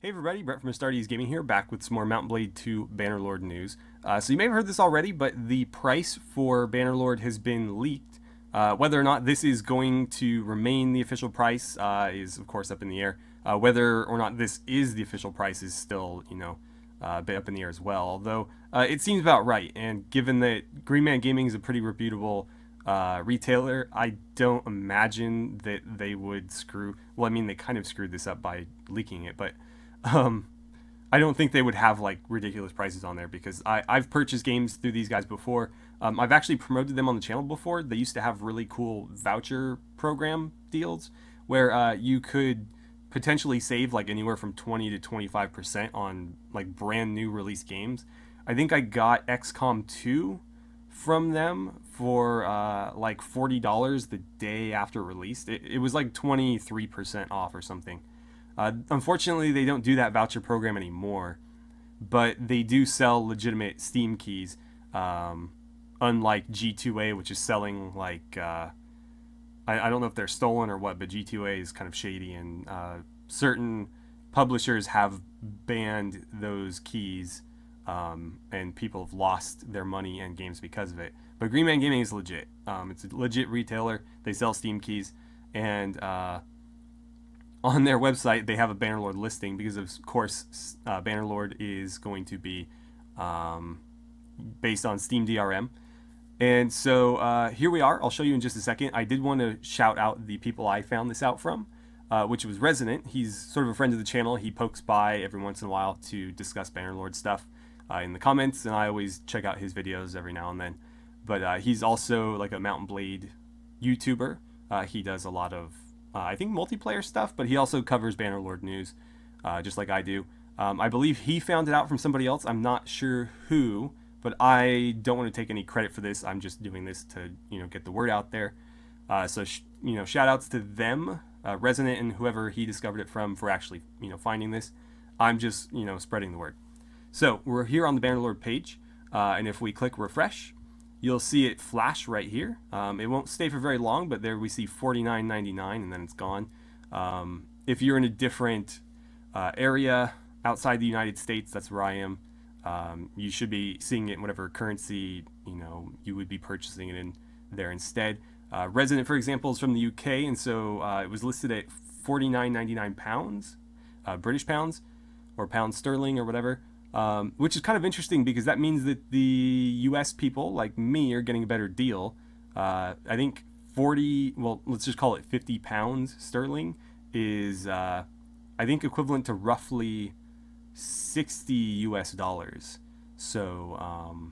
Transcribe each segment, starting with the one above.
Hey everybody, Brett from AstartesGaming here, back with some more Mount & Blade 2 Bannerlord news. So you may have heard this already, but the price for Bannerlord has been leaked. Whether or not this is going to remain the official price is of course up in the air. Whether or not this is the official price is still, a bit up in the air as well. Although it seems about right, and given that GreenManGaming is a pretty reputable retailer, I don't imagine that they would screw. Well, I mean, they kind of screwed this up by leaking it, but I don't think they would have like ridiculous prices on there because I've purchased games through these guys before. I've actually promoted them on the channel before. They used to have really cool voucher program deals where you could potentially save like anywhere from 20 to 25% on like brand new release games. I think I got XCOM 2 from them for like $40 the day after release. It was like 23% off or something. Unfortunately, they don't do that voucher program anymore, but they do sell legitimate Steam keys, unlike G2A, which is selling like, I don't know if they're stolen or what, but G2A is kind of shady, and certain publishers have banned those keys, and people have lost their money and games because of it. But GreenManGaming is legit. It's a legit retailer. They sell Steam keys, and on their website, they have a Bannerlord listing because, of course, Bannerlord is going to be based on Steam DRM. And so here we are. I'll show you in just a second. I did want to shout out the people I found this out from, which was Resident. He's sort of a friend of the channel. He pokes by every once in a while to discuss Bannerlord stuff in the comments, and I always check out his videos every now and then. But he's also like a Mount & Blade YouTuber. He does a lot of I think multiplayer stuff, but he also covers Bannerlord news, just like I do. I believe he found it out from somebody else. I'm not sure who, but I don't want to take any credit for this. I'm just doing this to, get the word out there. So, shout outs to them, Resident and whoever he discovered it from for actually, finding this. I'm just, spreading the word. So we're here on the Bannerlord page, and if we click refresh, you'll see it flash right here. It won't stay for very long, but there we see $49.99 and then it's gone. If you're in a different area outside the United States, that's where I am, you should be seeing it in whatever currency you would be purchasing it in there instead. Resident, for example, is from the UK, and so it was listed at £49.99, British pounds, or pounds sterling or whatever. Which is kind of interesting because that means that the US people like me are getting a better deal. I think let's just call it 50 pounds sterling is, I think, equivalent to roughly 60 US dollars. So,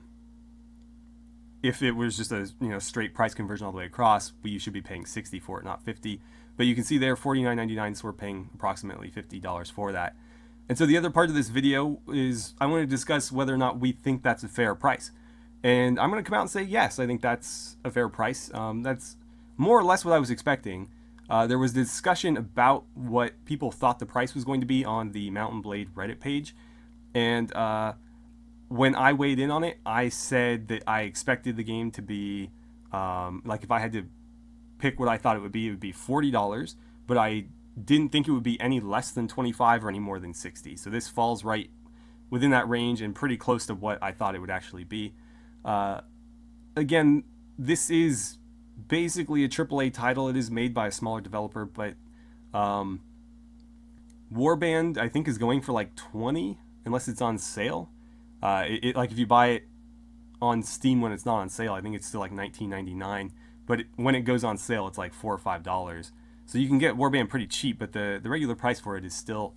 if it was just a, straight price conversion all the way across, we should be paying 60 for it, not 50. But you can see there, $49.99, so we're paying approximately $50 for that. And so the other part of this video is I want to discuss whether or not we think that's a fair price. And I'm going to come out and say, yes, I think that's a fair price. That's more or less what I was expecting. There was discussion about what people thought the price was going to be on the Mount & Blade Reddit page. And when I weighed in on it, I said that I expected the game to be, like if I had to pick what I thought it would be $40. But I didn't think it would be any less than 25 or any more than 60. So this falls right within that range and pretty close to what I thought it would actually be. Again, this is basically a AAA title. It is made by a smaller developer, but Warband I think is going for like 20 unless it's on sale. Like if you buy it on Steam when it's not on sale, I think it's still like $19.99. But when it goes on sale, it's like $4 or $5. So you can get Warband pretty cheap, but the regular price for it is still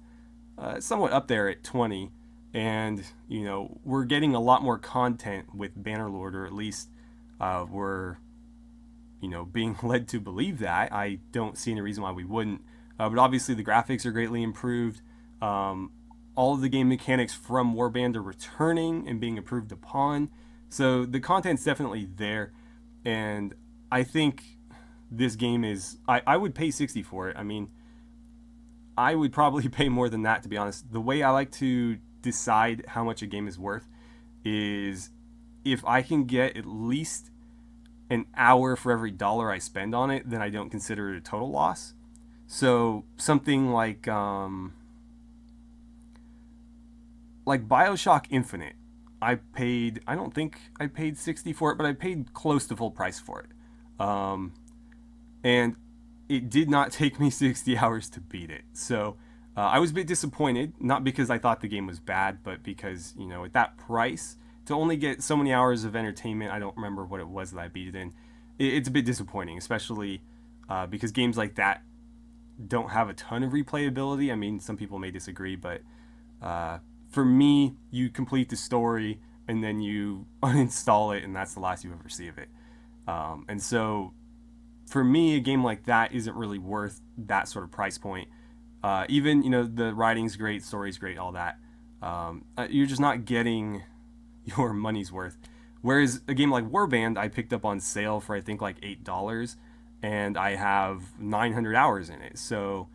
somewhat up there at 20. And, we're getting a lot more content with Bannerlord, or at least we're, being led to believe that. I don't see any reason why we wouldn't. But obviously the graphics are greatly improved. All of the game mechanics from Warband are returning and being improved upon. So the content's definitely there. And I think this game is, I would pay 60 for it. I mean, I would probably pay more than that, to be honest. The way I like to decide how much a game is worth is if I can get at least an hour for every dollar I spend on it, then I don't consider it a total loss. So something like like BioShock Infinite, I don't think I paid 60 for it, but I paid close to full price for it. And it did not take me 60 hours to beat it. So I was a bit disappointed, not because I thought the game was bad, but because, you know, at that price, to only get so many hours of entertainment, I don't remember what it was that I beat it in, it's a bit disappointing, especially because games like that don't have a ton of replayability. I mean, some people may disagree, but for me, you complete the story and then you uninstall it, and that's the last you ever see of it. And so for me, a game like that isn't really worth that sort of price point. Even, you know, the writing's great, story's great, all that. You're just not getting your money's worth. Whereas a game like Warband, I picked up on sale for I think like $8, and I have 900 hours in it. So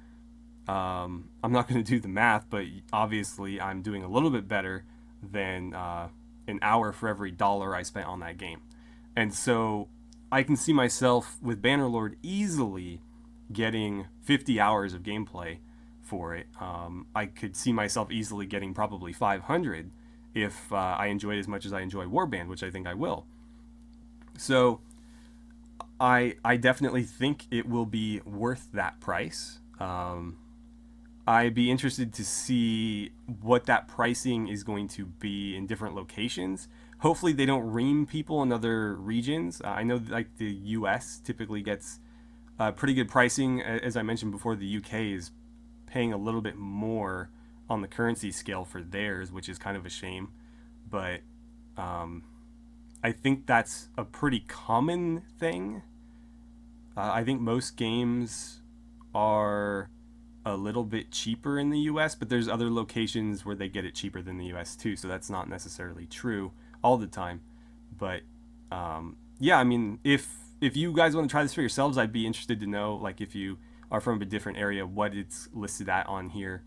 I'm not going to do the math, but obviously I'm doing a little bit better than an hour for every dollar I spent on that game. And so I can see myself with Bannerlord easily getting 50 hours of gameplay for it. I could see myself easily getting probably 500 if I enjoy it as much as I enjoy Warband, which I think I will. So I definitely think it will be worth that price. I'd be interested to see what that pricing is going to be in different locations. Hopefully they don't ream people in other regions. I know like the US typically gets pretty good pricing. As I mentioned before, the UK is paying a little bit more on the currency scale for theirs, which is kind of a shame. But I think that's a pretty common thing. I think most games are a little bit cheaper in the US, but there's other locations where they get it cheaper than the US too, so that's not necessarily true all the time. But yeah, I mean, if you guys want to try this for yourselves, I'd be interested to know, like, if you are from a different area, what it's listed at on here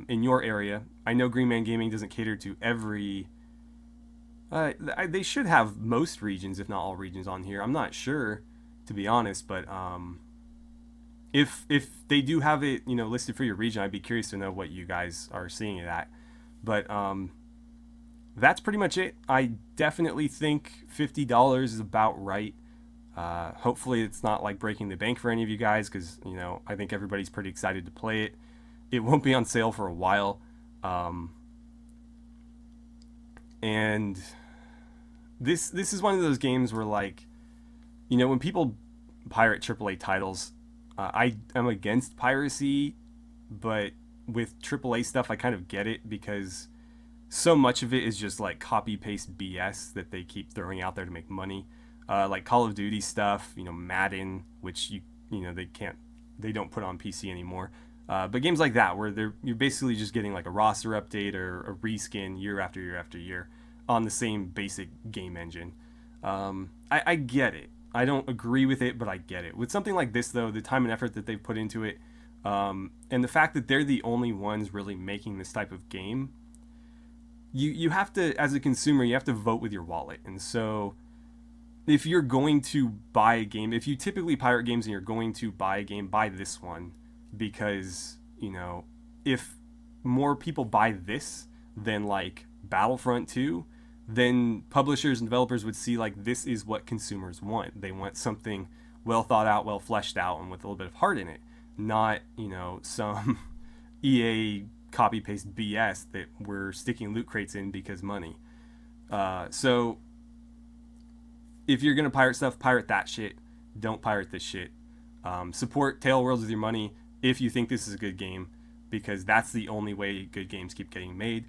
in your area. I know GreenManGaming doesn't cater to every they should have most regions, if not all regions, on here. I'm not sure, to be honest, but if they do have it, you know, listed for your region, I'd be curious to know what you guys are seeing it at. But that's pretty much it. I definitely think $50 is about right. Hopefully it's not like breaking the bank for any of you guys, because, you know, I think everybody's pretty excited to play it. It won't be on sale for a while. And this is one of those games where, like, you know, when people pirate AAA titles, I am against piracy, but with AAA stuff I kind of get it, because so much of it is just like copy-paste BS that they keep throwing out there to make money. Like Call of Duty stuff, you know, Madden, which you know they don't put on PC anymore. But games like that, where you're basically just getting like a roster update or a reskin year after year after year on the same basic game engine. I get it. I don't agree with it, but I get it. With something like this, though, the time and effort that they've put into it, and the fact that they're the only ones really making this type of game, you have to, as a consumer, you have to vote with your wallet. And so if you're going to buy a game, if you typically pirate games and you're going to buy a game, buy this one, because, you know, if more people buy this than like Battlefront 2, then publishers and developers would see, like, this is what consumers want. They want something well thought out, well fleshed out, and with a little bit of heart in it, not, you know, some EA copy paste BS that we're sticking loot crates in because money. So if you're gonna pirate stuff, pirate that shit. Don't pirate this shit. Support Tale Worlds with your money if you think this is a good game, because that's the only way good games keep getting made.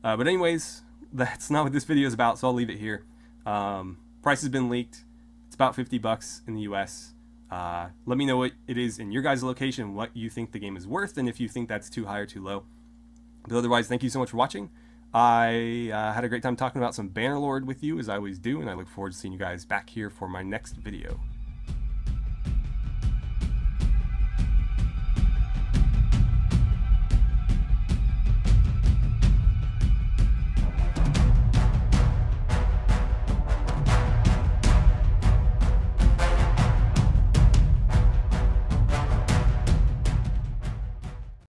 But anyways, that's not what this video is about, so I'll leave it here. Price has been leaked. It's about $50 in the US. Let me know what it is in your guys' location, what you think the game is worth, and if you think that's too high or too low. But otherwise, thank you so much for watching. I had a great time talking about some Bannerlord with you, as I always do, and I look forward to seeing you guys back here for my next video.